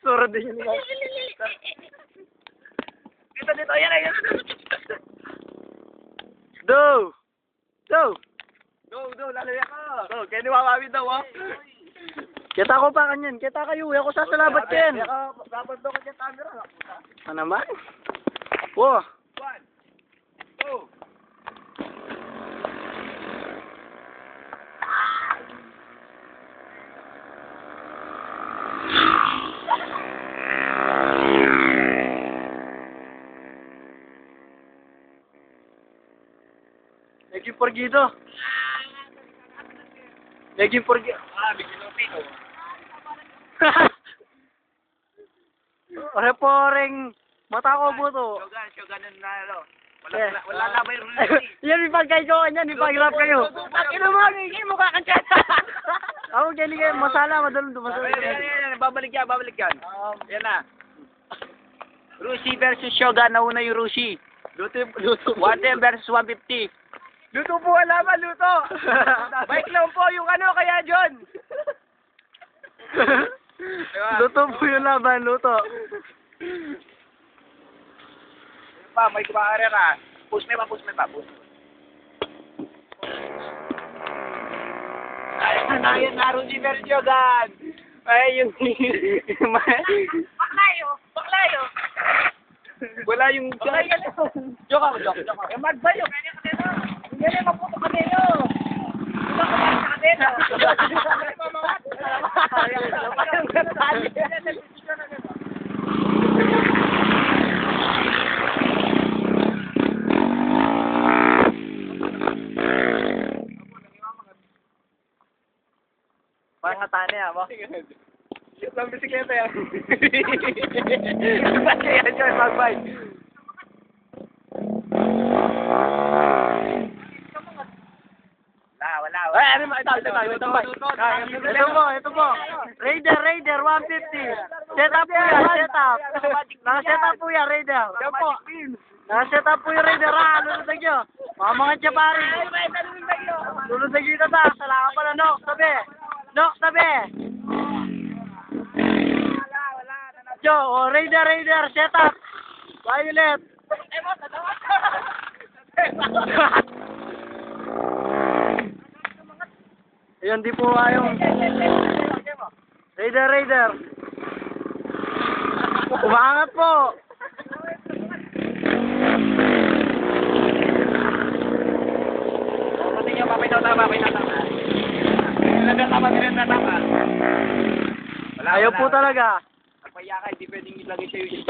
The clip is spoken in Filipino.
Surod din yun. Dito, ayan. Do! Go, lalaya ka. Go, kaya niwawawid daw, oh. Kita ko pa kanyan. Kita kayo. Ako sasalabat yan. Dapat daw ka dyan camera. Ano naman? Wow. 1, 2. Naging porgido. Naging porgido. Bigyan ng pito. Reporeng mata ko buto. Shogun na, ano. Eh. Wala na ba yung release? Yan, ipagkay ko kanyan. Ipagrap kayo. Ino mo, hindi mo kakantyan. Ako, galing kayo. Masala, madulong dumasala. Yan. Babalik yan. Yan na. Rushi versus Shogun. Nauna yung Rushi. Luto. 110 versus 150. Luto po, alaman, luto. Bike lang po yung ano, kaya John. Luto po yung laban, luto. May kumakare ka. Push me pa. Ayun na, Rushi versus Shogun. Ay, yung... Baklayo. Wala yung... Joke ako. Magbayo. Hindi na maputo ka nilo. Parang natane, mo. Shoot lang bisikleta yan. Kaya John, magbay. Wala. Ay, ano ba? Ito po. Raider, 150. Set up po yan, set up. Naka-set up po yan, Raider. Yan po. Naka-set up po yung Raider, ha? Lulutag nyo. Mga tiyapari. Lulutag nyo ito ta. Sala ka pala, Nok. Tabi. Raider, set up. Violet. Ayun, di po ayaw. Raider. Umangat po. Pati nyo, papay na tama. Ayaw po talaga. Pagpaya ka, hindi pwedeng ilagay sa'yo.